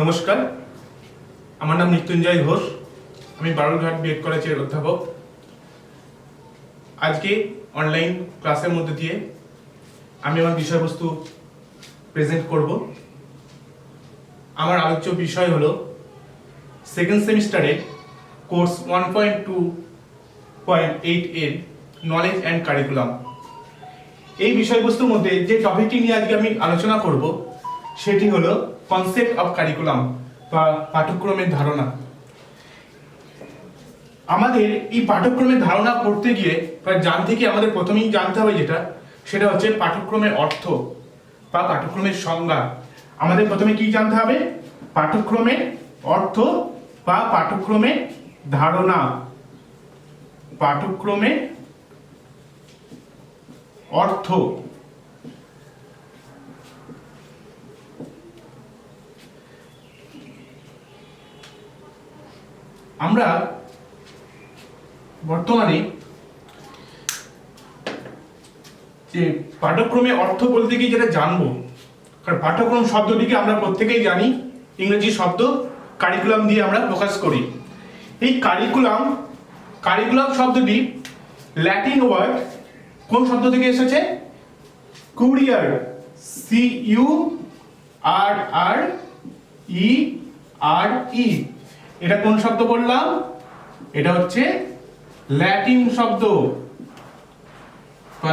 নমস্কার, আমার নাম মৃত্যুঞ্জয় ঘোষ। আমি বারুইঘাট বিএড কলেজের অধ্যাপক। আজকে অনলাইন ক্লাসের মধ্যে দিয়ে আমি আমার বিষয়বস্তু প্রেজেন্ট করব। আমার আলোচ্য বিষয় হলো সেকেন্ড সেমিস্টারে কোর্স 1.2.8 এর নলেজ অ্যান্ড কারিকুলাম। এই বিষয়বস্তুর মধ্যে যে টপিকটি নিয়ে আজকে আমি আলোচনা করব সেটি হলো কনসেপ্ট অফ কারিকুলাম বা পাঠ্যক্রমের ধারণা। আমাদের এই পাঠ্যক্রমের ধারণা করতে গিয়ে জানতে গিয়ে আমাদের প্রথমেই জানতে হবে সেটা হচ্ছে পাঠ্যক্রমের অর্থ বা পাঠ্যক্রমের সংজ্ঞা। আমাদের প্রথমে কি জানতে হবে? পাঠ্যক্রমের অর্থ বা পাঠ্যক্রমের ধারণা। পাঠ্যক্রমের অর্থ। আমরা বর্তমানে যে পাঠ্যক্রমের অর্থ বলতে গিয়ে যেটা জানবো, কারণ পাঠ্যক্রম শব্দটিকে আমরা প্রত্যেকেই জানি ইংরেজি শব্দ কারিকুলাম দিয়ে আমরা প্রকাশ করি। এই কারিকুলাম শব্দটি ল্যাটিন ওয়ার্ড কোন শব্দ থেকে এসেছে? Courier, CURRE। এটা কোন শব্দ বললাম? এটা হচ্ছে ল্যাটিন শব্দ বা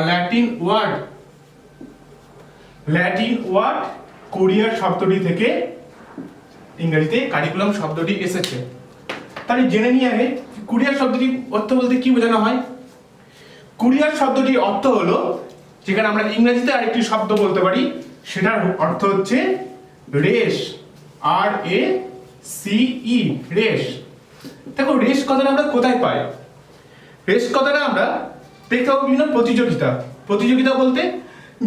ল্যাটিন ওয়ার্ড কুরিয়ার শব্দটি থেকে ইংরেজিতে কারিকুলাম শব্দটি এসেছে। তাহলে জেনে নিয়ে আগে কুরিয়ার শব্দটি অর্থ বলতে কি বোঝানো হয়। কুরিয়ার শব্দটির অর্থ হলো, যেখানে আমরা ইংরেজিতে আরেকটি শব্দ বলতে পারি, সেটার অর্থ হচ্ছে রেশ, RACE, রেশ। দেখো, রেশ কথাটা আমরা কোথায় পাই? রেশ কথাটা আমরা দেখতে পাবো বিভিন্ন প্রতিযোগিতা বলতে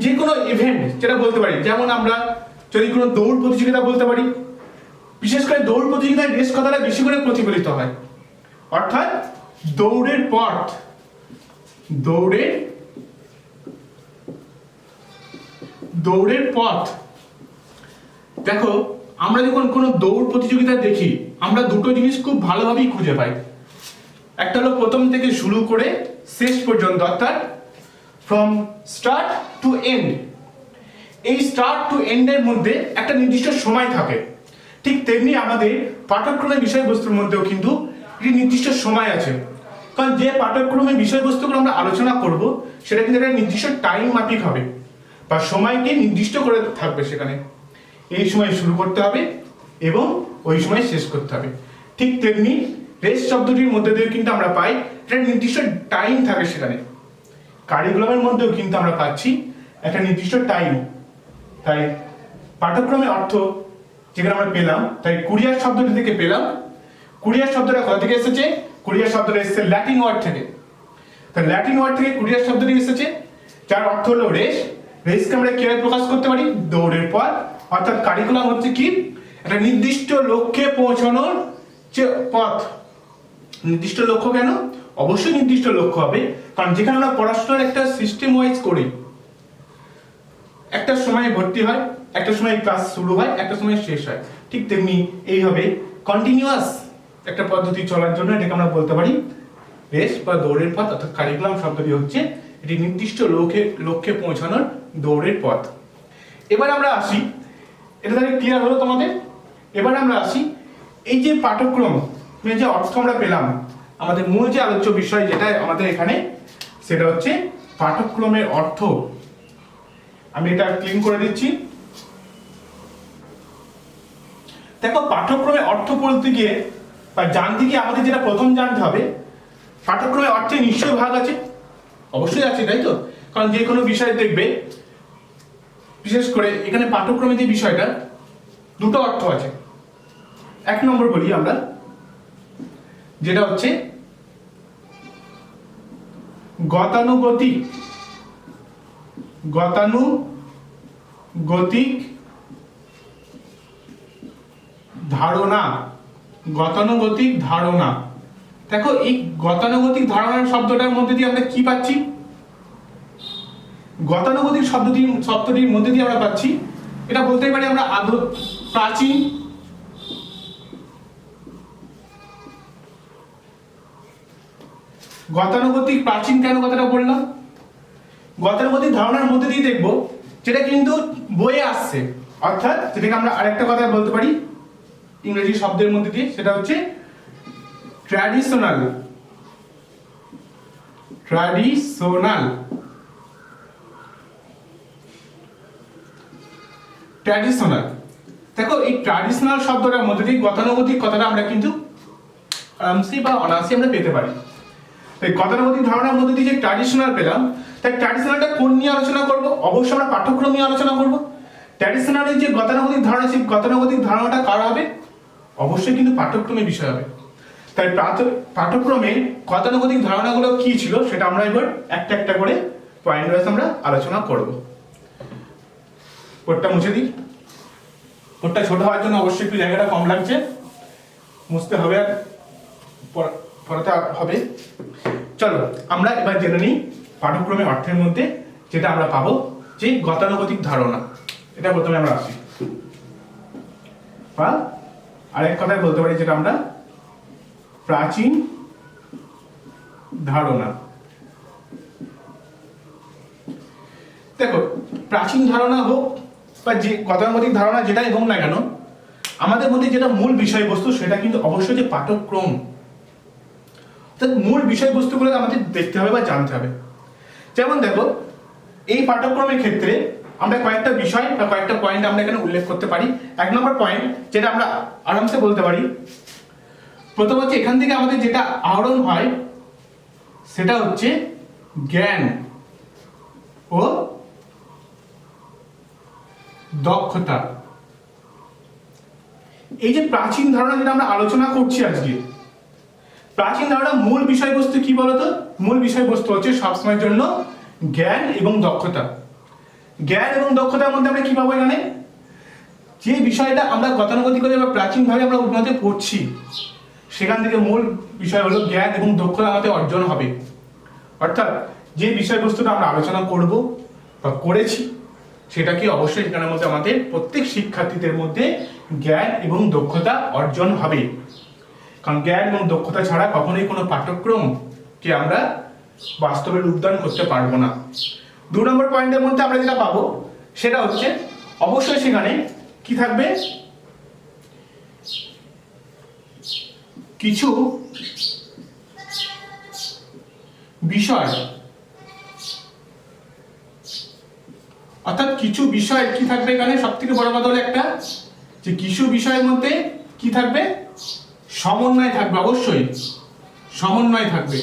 যে কোনো ইভেন্ট যেটা বলতে পারি। যেমন আমরা যদি কোনো দৌড় প্রতিযোগিতা বলতে পারি, বিশেষ করে দৌড় প্রতিযোগিতায় রেশ কথাটা বেশি করে প্রতিফলিত হয়। অর্থাৎ দৌড়ের পথ। দেখো, আমরা যখন কোনো দৌড় প্রতিযোগিতা দেখি, আমরা দুটো জিনিস খুব ভালোভাবেই খুঁজে পাই। একটা হলো প্রথম থেকে শুরু করে শেষ পর্যন্ত, অর্থাৎ ফ্রম স্টার্ট টু এন্ড। এই স্টার্ট টু এন্ড এর মধ্যে একটা নির্দিষ্ট সময় থাকে। ঠিক তেমনি আমাদের পাঠ্যক্রমের বিষয়বস্তুর মধ্যেও কিন্তু একটি নির্দিষ্ট সময় আছে। কারণ যে পাঠ্যক্রমের বিষয়বস্তুগুলো আমরা আলোচনা করব সেটা কিন্তু একটা নির্দিষ্ট টাইম মাফিক হবে বা সময়কে নির্দিষ্ট করে থাকবে। সেখানে এই সময় শুরু করতে হবে এবং ওই সময় শেষ করতে হবে। ঠিক তেমনি রেস শব্দটির মধ্যে দিয়ে কিন্তু আমরা পাই একটা নির্দিষ্ট টাইম থাকে সেখানে। কারিকুলামের মধ্যেও কিন্তু আমরা পাচ্ছি একটা নির্দিষ্ট টাইম। তাই পাঠ্যক্রমের অর্থ যেখানে আমরা পেলাম, তাই কুরিয়ার শব্দটি থেকে পেলাম। কুরিয়ার শব্দটা কোথা থেকে এসেছে? কুরিয়ার শব্দটা এসেছে ল্যাটিন ওয়ার্ড থেকে। তাই ল্যাটিন ওয়ার্ড থেকে কুরিয়ার শব্দটি এসেছে, যার অর্থ হলো রেস। রেসকে আমরা কিভাবে প্রকাশ করতে পারি? দৌড়ের পথ। অর্থাৎ কারিকুলাম হচ্ছে কি? একটা নির্দিষ্ট লক্ষ্যে পৌঁছানোর যে পথ। নির্দিষ্ট লক্ষ্য কেন? অবশ্যই নির্দিষ্ট লক্ষ্য হবে, কারণ যেখানে আমরা পড়াশোনার একটা সিস্টেম ওয়াইজ করি, একটা সময় ভর্তি হয়, একটা সময় ক্লাস শুরু হয়, একটা সময় শেষ হয়। ঠিক তেমনি এইভাবে কন্টিনিউয়াস একটা পদ্ধতি চলার জন্য এটাকে আমরা বলতে পারি রেস বা দৌড়ের পথ। অর্থাৎ কারিকুলাম শব্দটি হচ্ছে এটি নির্দিষ্ট লক্ষ্যে পৌঁছানোর দৌড়ের পথ। এবার আমরা আসি, এটা তাহলে ক্লিয়ার হলো তোমাদের। এবার আমরা আসি এই যে পাঠ্যক্রম যে অর্থ আমরা পেলাম, আমাদের মূল যে আলোচ্য বিষয় যেটা আমাদের এখানে, সেটা হচ্ছে পাঠ্যক্রমের অর্থ। আমি এটা ক্লিন করে দিচ্ছি। দেখো, পাঠ্যক্রমের অর্থ বলতে গিয়ে বা জানতে গিয়ে আমাদের যেটা প্রথম জানতে হবে, পাঠ্যক্রমের অর্থে নিশ্চয়ই ভাগ আছে। অবশ্যই আছে, তাই তো? কারণ যে কোনো বিষয় দেখবে, বিশেষ করে এখানে পাঠ্যক্রমে যে বিষয়টা, দুটো অর্থ আছে। এক নম্বর বলি আমরা, যেটা হচ্ছে গতানুগতিক ধারণা। দেখো, এই গতানুগতিক ধারণার শব্দটার মধ্যে দিয়ে আমরা কি পাচ্ছি? গতানুগতিক শব্দটির মধ্যে দিয়ে আমরা পাচ্ছি, এটা বলতেই পারি আমরা প্রাচীন গতানুগতিক প্রাচীন কেন কথাটা বললাম? গতানুগতিক ধারণার মধ্যে দিয়ে দেখবো যেটা কিন্তু বইয়ে আসছে, অর্থাৎ যেটাকে আমরা আরেকটা কথা বলতে পারি ইংরেজি শব্দের মধ্যে দিয়ে, সেটা হচ্ছে ট্র্যাডিশনাল। ট্র্যাডিশনাল ট্র্যাডিশনাল দেখো, এই ট্র্যাডিশনাল শব্দটার মধ্যে দিয়ে গতানুগতিক কথাটা আমরা কিন্তু আরামসে বা অনায়াসে আমরা পেতে পারি। এই গতানুগতিক ধারণার মধ্যে দিয়ে যে ট্র্যাডিশনাল পেলাম, তাই ট্র্যাডিশনালটা কোন নিয়ে আলোচনা করব? অবশ্যই আমরা পাঠ্যক্রম নিয়ে আলোচনা করব। ট্র্যাডিশনালের যে গতানুগতিক ধারণা, সেই গতানুগতিক ধারণাটা কার হবে? অবশ্যই কিন্তু পাঠ্যক্রমের বিষয় হবে। তাই পাঠ্যক্রমে গতানুগতিক ধারণাগুলো কি ছিল সেটা আমরা এবার একটা একটা করে পয়েন্ট ওয়াইজ আমরা আলোচনা করব। কোডটা মুছে দিই। কোডটা ছোট হওয়ার জন্য অবশ্যই একটু জায়গাটা কম লাগছে, মুছতে হবে আর পড়াতে হবে। চলো আমরা এবার জেনে নিই পাঠ্যক্রমের অর্থের মধ্যে যেটা আমরা পাবো যে গতানুগতিক ধারণা। এটা প্রথমে আমরা আসি, বা আরেক কথায় বলতে পারি যেটা আমরা প্রাচীন ধারণা। দেখো, প্রাচীন ধারণা হোক বা যে গতানুগতিক ধারণা যেটাই হোক না কেন, আমাদের মধ্যে যেটা মূল বিষয়বস্তু সেটা কিন্তু অবশ্যই যে পাঠ্যক্রম, মূল বিষয়বস্তুগুলো আমাদের দেখতে হবে বা জানতে হবে। যেমন দেখো, এই পাঠ্যক্রমের ক্ষেত্রে আমরা কয়েকটা বিষয় বা কয়েকটা পয়েন্ট আমরা এখানে উল্লেখ করতে পারি। এক নম্বর পয়েন্ট যেটা আমরা আরামসে বলতে পারি, প্রথম হচ্ছে এখান থেকে আমাদের যেটা আহরণ হয় সেটা হচ্ছে জ্ঞান ও দক্ষতা। এই যে প্রাচীন ধারণা যেটা আমরা আলোচনা করছি আজকে, প্রাচীন ধারণার মূল বিষয়বস্তু কি বলতো? মূল বিষয়বস্তু হচ্ছে সবসময়ের জন্য জ্ঞান এবং দক্ষতা। জ্ঞান এবং দক্ষতার মধ্যে আমরা কি পাবো? এখানে যে বিষয়টা আমরা গতানুগতিকভাবে বা প্রাচীনভাবে আমরা উন্নতি পড়ছি, সেখান থেকে মূল বিষয় হলো জ্ঞান এবং দক্ষতা আমাদের অর্জন হবে। অর্থাৎ যে বিষয়বস্তুটা আমরা আলোচনা করব বা করেছি, সেটা কি অবশ্যই এখানের মধ্যে আমাদের প্রত্যেক শিক্ষার্থীদের মধ্যে জ্ঞান এবং দক্ষতা অর্জন হবে। কারণ জ্ঞান এবং দক্ষতা ছাড়া কখনোই কোনো পাঠ্যক্রমকে আমরা বাস্তবে রূপদান করতে পারবো না। 2 নম্বর পয়েন্টের মধ্যে আমরা যেটা পাবো সেটা হচ্ছে অবশ্যই সেখানে কি থাকবে? কিছু বিষয়, অর্থাৎ কিছু বিষয় কি থাকবে এখানে? সব থেকে বড় কথা হলো একটা যে কিছু বিষয়ের মধ্যে কি থাকবে? সমন্বয় থাকবে। অবশ্যই সমন্বয় থাকবে।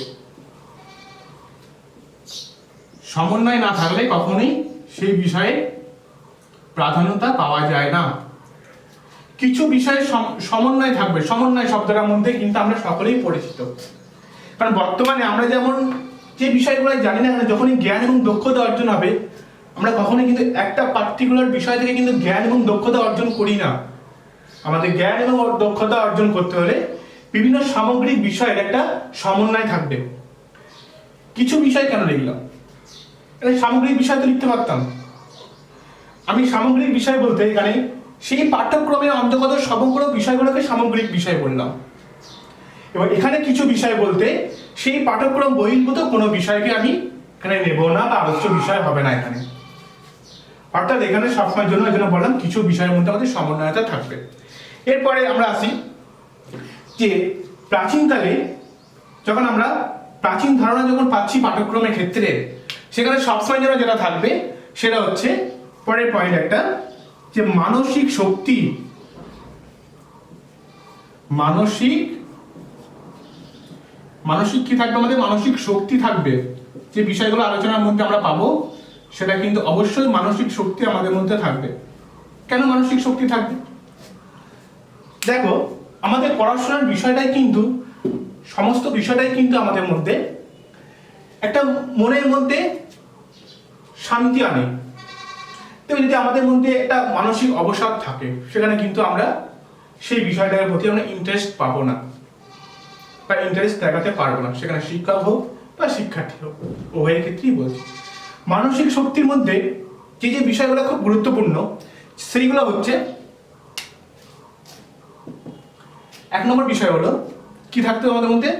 সমন্বয় না থাকলে কখনোই সেই বিষয়ে প্রাধান্যতা পাওয়া যায় না। কিছু বিষয়ে সমন্বয় থাকবে। সমন্বয় শব্দটার মধ্যে কিন্তু আমরা সকলেই পরিচিত। কারণ বর্তমানে আমরা যেমন যে বিষয়গুলো জানি না, যখনই জ্ঞান এবং দক্ষতা অর্জন হবে, আমরা কখনোই কিন্তু একটা পার্টিকুলার বিষয় থেকে কিন্তু জ্ঞান এবং দক্ষতা অর্জন করি না। আমাদের জ্ঞান এবং দক্ষতা অর্জন করতে হলে বিভিন্ন সামগ্রিক বিষয়ের একটা সমন্বয় থাকবে। কিছু বিষয় কেন লিখলাম? এখানে সামগ্রিক বিষয় তো লিখতে পারতাম। আমি সামগ্রিক বিষয় বলতে এখানে সেই পাঠ্যক্রমের অন্তর্গত সমগ্র বিষয়গুলোকে সামগ্রিক বিষয় বললাম। এবার এখানে কিছু বিষয় বলতে সেই পাঠ্যক্রম বহির্ভূত কোনো বিষয়কে আমি এখানে নেব না বা আলোচ্য বিষয় হবে না এখানে। অর্থাৎ এখানে সবসময়ের জন্য এই জন্য বললাম কিছু বিষয়ের মধ্যে আমাদের সমন্বয়তা থাকবে। এরপরে আমরা আসি যে প্রাচীনকালে যখন আমরা প্রাচীন ধারণা যখন পাচ্ছি পাঠ্যক্রমের ক্ষেত্রে, সেখানে সবসময় জন্য যেটা থাকবে সেটা হচ্ছে পরের পয়েন্ট একটা, যে মানসিক শক্তি, মানসিক কি থাকবে? আমাদের মানসিক শক্তি থাকবে। যে বিষয়গুলো আলোচনার মধ্যে আমরা পাবো সেটা কিন্তু অবশ্যই মানসিক শক্তি আমাদের মধ্যে থাকবে। কেন মানসিক শক্তি থাকবে? দেখো, আমাদের পড়াশোনার বিষয়টাই কিন্তু, সমস্ত বিষয়টাই কিন্তু আমাদের মধ্যে একটা মনের মধ্যে শান্তি আনে। তো যদি আমাদের মধ্যে একটা মানসিক অবসাদ থাকে, সেখানে কিন্তু আমরা সেই বিষয়টার প্রতি আমরা ইন্টারেস্ট পাবো না বা ইন্টারেস্ট দেখাতে পারবো না, সেখানে শিক্ষক হোক বা শিক্ষার্থী হোক, উভয়ের ক্ষেত্রেই বলছি। মানসিক শক্তির মধ্যে যে যে বিষয়গুলো খুব গুরুত্বপূর্ণ সেইগুলো হচ্ছে, 1 নম্বর বিষয় হলো কি থাকতে হবে আমাদের মধ্যে?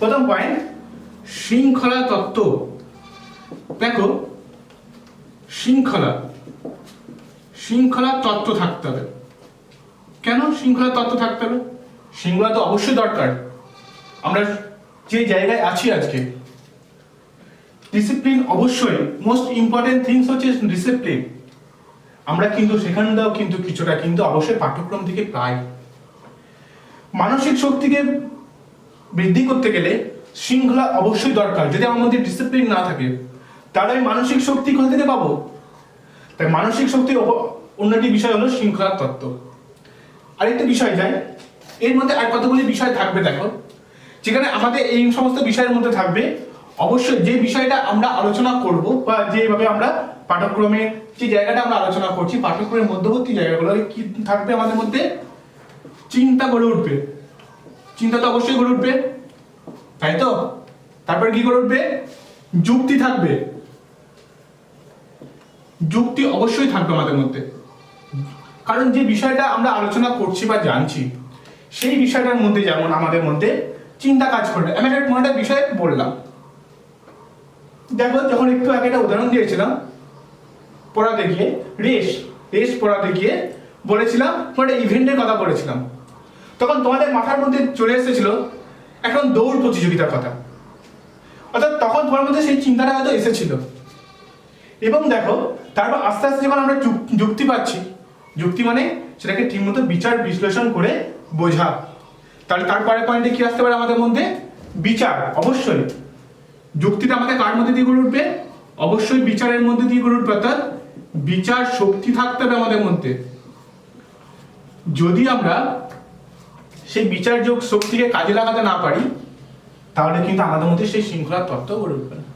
প্রথম পয়েন্ট, শৃঙ্খলা তত্ত্ব। দেখো, শৃঙ্খলা তত্ত্ব থাকতে হবে। কেন শৃঙ্খলা তত্ত্ব থাকতে হবে? শৃঙ্খলা তো অবশ্যই দরকার। আমরা যে জায়গায় আছি আজকে, ডিসিপ্লিন অবশ্যই মোস্ট ইম্পর্টেন্ট থিংস হচ্ছে ডিসিপ্লিন। আমরা কিন্তু সেখানটাও কিন্তু কিছুটা কিন্তু অবশ্যই পাঠ্যক্রম থেকে পাই। মানসিক শক্তিকে বৃদ্ধি করতে গেলে শৃঙ্খলা অবশ্যই দরকার। যদি আমার মধ্যে ডিসিপ্লিন না থাকে তাহলে আমি মানসিক শক্তি কোথা থেকে পাবো? তাই মানসিক শক্তির অন্যটি বিষয় হলো শৃঙ্খলার তত্ত্ব। আরেকটা বিষয় যায়, এর মধ্যে আর কতগুলি বিষয় থাকবে দেখো, যেখানে আমাদের এই সমস্ত বিষয়ের মধ্যে থাকবে অবশ্যই যে বিষয়টা আমরা আলোচনা করব বা যেভাবে আমরা পাঠ্যক্রমে যে জায়গাটা আমরা আলোচনা করছি, পাঠ্যক্রমের মধ্যবর্তী জায়গাগুলো কি থাকবে আমাদের মধ্যে? চিন্তা গড়ে উঠবে। চিন্তা তো অবশ্যই গড়ে উঠবে, তাই তো? তারপরে কি গড়ে উঠবে? যুক্তি থাকবে। যুক্তি অবশ্যই থাকবে আমাদের মধ্যে, কারণ যে বিষয়টা আমরা আলোচনা করছি বা জানছি সেই বিষয়টার মধ্যে যেমন আমাদের মধ্যে চিন্তা কাজ করবে। আমি একটা বিষয় বললাম, দেখো যখন একটু আগে একটা উদাহরণ দিয়েছিলাম পড়াতে গিয়ে, রেস পড়াতে গিয়ে বলেছিলাম একটা ইভেন্টের কথা বলেছিলাম, তখন তোমাদের মাথার মধ্যে চলে এসেছিল এখন দৌড় প্রতিযোগিতার কথা। অর্থাৎ তখন তোমার মধ্যে সেই চিন্তাটা হয়তো এসেছিল। এবং দেখো তারপর আস্তে আস্তে যখন আমরা যুক্তি পাচ্ছি, যুক্তি মানে সেটাকে ঠিকমতো বিচার বিশ্লেষণ করে বোঝা, তাহলে তারপরে পয়েন্টে কি আসতে পারে আমাদের মধ্যে? বিচার। অবশ্যই যুক্তিটা আমাদের কার মধ্যে দিয়ে গড়ে উঠবে? অবশ্যই বিচারের মধ্যে দিয়ে গড়ে উঠবে। অর্থাৎ বিচার শক্তি থাকতে হবে আমাদের মধ্যে। যদি আমরা সেই বিচার যোগ শক্তিকে কাজে লাগাতে না পারি তাহলে কিন্তু আমাদের মধ্যে সেই শৃঙ্খলার তত্ত্ব গড়ে উঠবে না,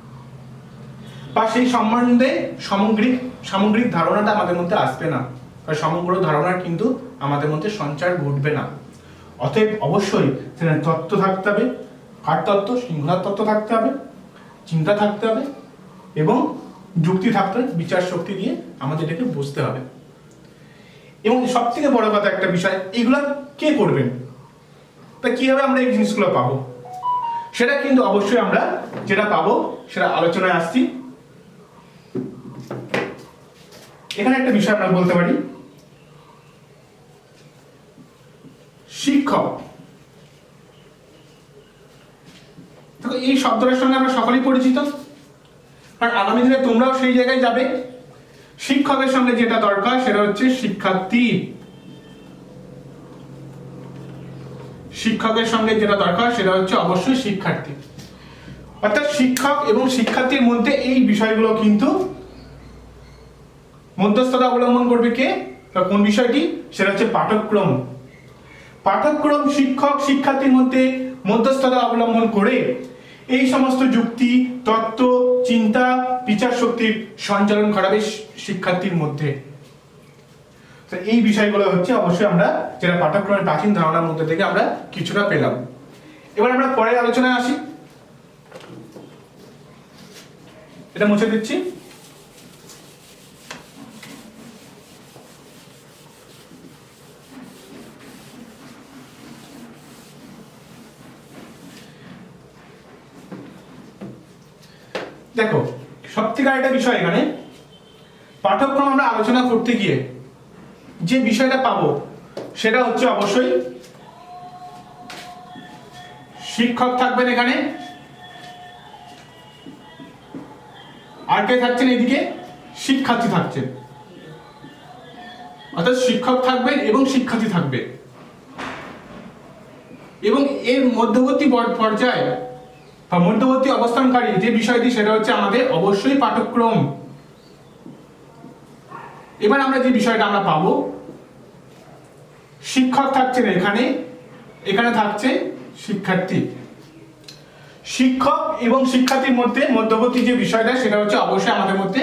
বা সেই সম্বন্ধে সামগ্রিক ধারণাটা আমাদের মধ্যে আসবে না, বা সমগ্র ধারণার কিন্তু আমাদের মধ্যে সঞ্চার ঘটবে না। অতএব অবশ্যই সেখানে তত্ত্ব থাকতে হবে। কার তত্ত্ব? শৃঙ্খলার তত্ত্ব থাকতে হবে, চিন্তা থাকতে হবে এবং যুক্তি থাকতে হবে। বিচার শক্তি দিয়ে আমাদের এটাকে বুঝতে হবে। এবং সব থেকে বড় কথা একটা বিষয়, এগুলা কে করবেন? তা কিভাবে আমরা এই জিনিসগুলো পাবো? সেটা কিন্তু অবশ্যই আমরা যেটা পাবো সেটা আলোচনায় আসছি। এখানে একটা বিষয় আমরা বলতে পারি, শিক্ষক। দেখো এই শব্দটার সঙ্গে আমরা সকলেই পরিচিত, কারণ আগামী দিনে তোমরাও সেই জায়গায় যাবে। শিক্ষকের সঙ্গে যেটা দরকার সেটা হচ্ছে শিক্ষার্থী। শিক্ষকের সঙ্গে যেটা দরকার সেটা হচ্ছে অবশ্যই শিক্ষার্থী। অর্থাৎ শিক্ষক এবং শিক্ষার্থীর মধ্যে এই বিষয়গুলো কিন্তু মধ্যস্থতা অবলম্বন করবে কে? কোন বিষয়টি? সেটা হচ্ছে পাঠ্যক্রম। পাঠ্যক্রম শিক্ষক শিক্ষার্থীর মধ্যে মধ্যস্থতা অবলম্বন করে এই সমস্ত যুক্তি, তত্ত্ব, চিন্তা, বিচার শক্তির সঞ্চালন করাবে শিক্ষার্থীর মধ্যে। তো এই বিষয়গুলো হচ্ছে অবশ্যই আমরা যেটা পাঠ্যক্রমের প্রাচীন ধারণার মধ্যে থেকে আমরা কিছুটা পেলাম। এবার আমরা পরের আলোচনায় আসি। এটা মুছে দিচ্ছি। দেখো সবথেকে একটা বিষয়, এখানে পাঠ্যক্রম আমরা আলোচনা করতে গিয়ে যে বিষয়টা পাবো সেটা হচ্ছে অবশ্যই শিক্ষক থাকবেন এখানে, আর কে থাকছেন এদিকে? শিক্ষার্থী থাকছেন। অর্থাৎ শিক্ষক থাকবেন এবং শিক্ষার্থী থাকবে, এবং এর মধ্যবর্তী পর্যায়ে বা মধ্যবর্তী অবস্থানকারী যে বিষয়টি সেটা হচ্ছে আমাদের অবশ্যই পাঠ্যক্রম। এবার আমরা যে বিষয়টা আমরা পাবো, শিক্ষক থাকছেন এখানে, এখানে থাকছে শিক্ষার্থী। শিক্ষক এবং শিক্ষার্থীর মধ্যে মধ্যবর্তী যে বিষয়টা সেটা হচ্ছে অবশ্যই আমাদের মধ্যে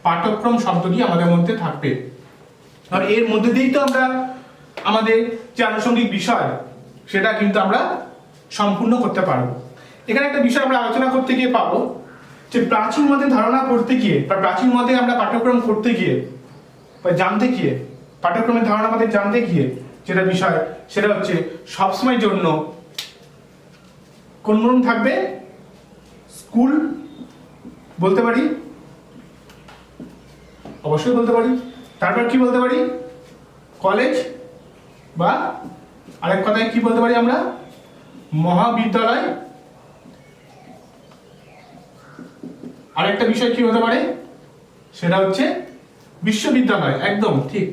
পাঠ্যক্রম শব্দটি আমাদের মধ্যে থাকবে। আর এর মধ্যে দিয়েই তো আমরা আমাদের যে আনুষঙ্গিক বিষয় সেটা কিন্তু আমরা সম্পূর্ণ করতে পারবো। এখানে একটা বিষয় আমরা আলোচনা করতে গিয়ে পাবো যে প্রাচীন মতে ধারণা করতে গিয়ে বা প্রাচীন মতে আমরা পাঠ্যক্রম করতে গিয়ে বা জানতে গিয়ে, পাঠ্যক্রমের ধারণা আমাদের জানতে গিয়ে যেটা বিষয় সেটা হচ্ছে সবসময়ের জন্য কোন মরণ থাকবে? স্কুল বলতে পারি, অবশ্যই বলতে পারি। তারপর কি বলতে পারি? কলেজ, বা আরেক কথায় কি বলতে পারি আমরা? মহাবিদ্যালয়। আরেকটা বিষয় কি হতে পারে? সেটা হচ্ছে বিশ্ববিদ্যালয়। একদম ঠিক,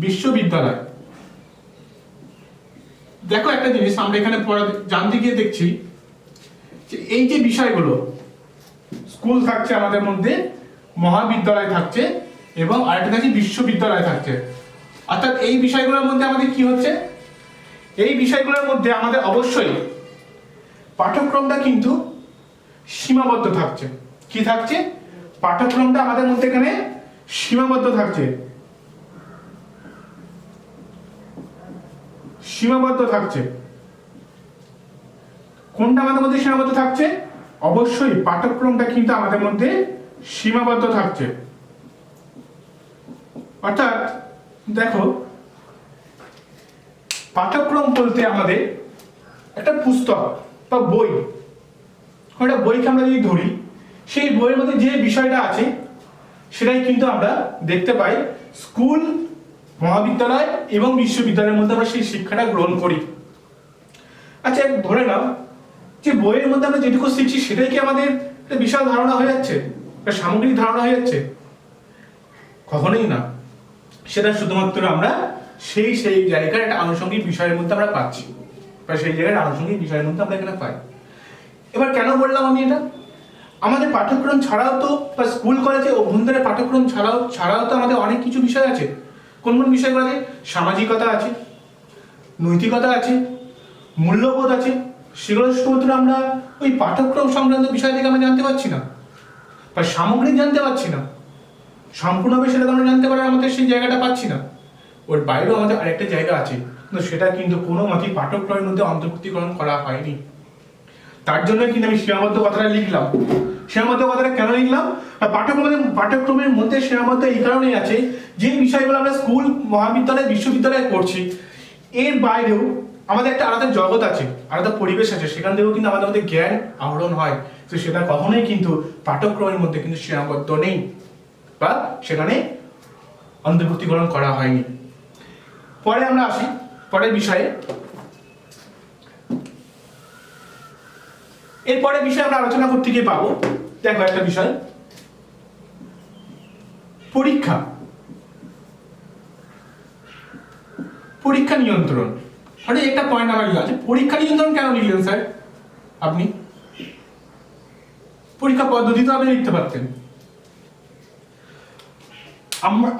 বিশ্ববিদ্যালয়। দেখো একটা জিনিস আমরা এখানে জানতে গিয়ে দেখছি যে এই যে বিষয়গুলো, স্কুল থাকছে আমাদের মধ্যে, মহাবিদ্যালয় থাকছে, এবং আরেকটা থাকছে বিশ্ববিদ্যালয় থাকছে। অর্থাৎ এই বিষয়গুলোর মধ্যে আমাদের কি হচ্ছে? এই বিষয়গুলোর মধ্যে আমাদের অবশ্যই পাঠ্যক্রমটা কিন্তু সীমাবদ্ধ থাকছে। কি থাকছে? পাঠ্যক্রমটা আমাদের মধ্যে এখানে সীমাবদ্ধ থাকছে, সীমাবদ্ধ থাকছে। কোনটা আমাদের মধ্যে সীমাবদ্ধ থাকছে? অবশ্যই পাঠ্যক্রমটা কিন্তু আমাদের মধ্যে সীমাবদ্ধ থাকছে। অর্থাৎ দেখো, পাঠ্যক্রম বলতে আমাদের একটা পুস্তক বা বই, একটা বইকে আমরা যদি ধরি, সেই বইয়ের মধ্যে যে বিষয়টা আছে সেটাই কিন্তু আমরা দেখতে পাই স্কুল, মহাবিদ্যালয় এবং বিশ্ববিদ্যালয়ের মধ্যে আমরা সেই শিক্ষাটা গ্রহণ করি। আচ্ছা, ধরে নাও যে বইয়ের মধ্যে আমরা যেটুকু শিখছি সেটাই কি আমাদের বিশাল ধারণা হয়ে যাচ্ছে, সামগ্রিক ধারণা হয়ে যাচ্ছে? কখনোই না। সেটা শুধুমাত্র আমরা সেই জায়গার একটা আনুষঙ্গিক বিষয়ের মধ্যে আমরা পাচ্ছি, বা সেই জায়গার আনুষঙ্গিক বিষয়ের মধ্যে আমরা এখানে পাই। এবার কেন বললাম আমি এটা? আমাদের পাঠ্যক্রম ছাড়াও তো, বা স্কুল কলেজে অভ্যন্তরের পাঠ্যক্রম ছাড়াও তো আমাদের অনেক কিছু বিষয় আছে। কোন কোন বিষয়গুলো আছে? সামাজিকতা আছে, নৈতিকতা আছে, মূল্যবোধ আছে। সেগুলো শুধুমাত্র আমরা ওই পাঠ্যক্রম সংক্রান্ত বিষয় থেকে আমরা জানতে পারছি না, বা সামগ্রিক জানতে পারছি না, সম্পূর্ণভাবে সেটা আমরা জানতে পারার আমাদের সেই জায়গাটা পাচ্ছি না। ওর বাইরেও আমাদের আরেকটা জায়গা আছে, কিন্তু সেটা কিন্তু কোনো মতেই পাঠ্যক্রমের মধ্যে অন্তর্ভুক্তিকরণ করা হয়নি। তার জন্য কিন্তু আমি সীমাবদ্ধ কথাটা লিখলাম। সীমাবদ্ধ কথাটা কেন লিখলাম? পাঠ্যক্রমের মধ্যে সীমাবদ্ধ এই কারণেই আছে যে বিষয়গুলো আমরা স্কুল, মহাবিদ্যালয়, বিশ্ববিদ্যালয়ে করছি, এর বাইরেও আমাদের একটা আলাদা জগৎ আছে, আলাদা পরিবেশ আছে, সেখান থেকেও কিন্তু আমাদের মধ্যে জ্ঞান আহরণ হয়। তো সেটা কখনোই কিন্তু পাঠ্যক্রমের মধ্যে কিন্তু সীমাবদ্ধ নেই, বা সেখানে অন্তর্ভুক্তিকরণ করা হয়নি। পরে আমরা আসি পরের বিষয়ে। এরপরে বিষয় আমরা আলোচনা করতে গিয়ে পাবো, দেখো একটা বিষয়, পরীক্ষা, পরীক্ষা নিয়ন্ত্রণ। মানে একটা পয়েন্ট আমার আছে, পরীক্ষা নিয়ন্ত্রণ কেন লিখলেন স্যার আপনি? পরীক্ষা পদ্ধতি তো আপনি লিখতে পারতেন।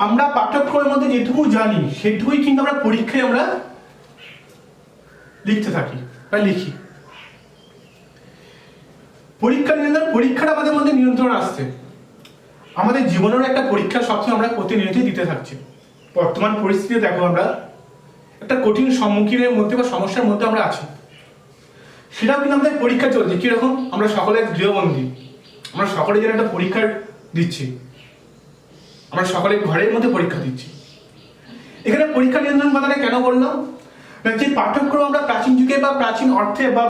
আমরা পাঠ্যক্রমের মধ্যে যেটুকু জানি সেটুকুই কিন্তু আমরা পরীক্ষায় আমরা লিখতে থাকি বা লিখি। পরীক্ষা নিয়ন্ত্রণ, পরীক্ষাটা আমাদের মধ্যে নিয়ন্ত্রণ আসছে। আমাদের জীবনের একটা পরীক্ষা সবসময় আমরা প্রতিনিয়তই দিতে থাকছি। বর্তমান পরিস্থিতিতে দেখো আমরা একটা কঠিন সম্মুখীনের মধ্যে বা সমস্যার মধ্যে আমরা আছি, সেটাও কিন্তু আমাদের পরীক্ষা চলছে। কিরকম? আমরা সকলে গৃহবন্দী, আমরা সকলে যেন একটা পরীক্ষা দিচ্ছি, আমরা সকলে ঘরের মধ্যে পরীক্ষা দিচ্ছি। এখানে পরীক্ষা নিয়ন্ত্রণ কথাটা কেন বললাম? যে পাঠ্যক্রম আমরা প্রাচীন যুগে বা প্রাচীন অর্থে বা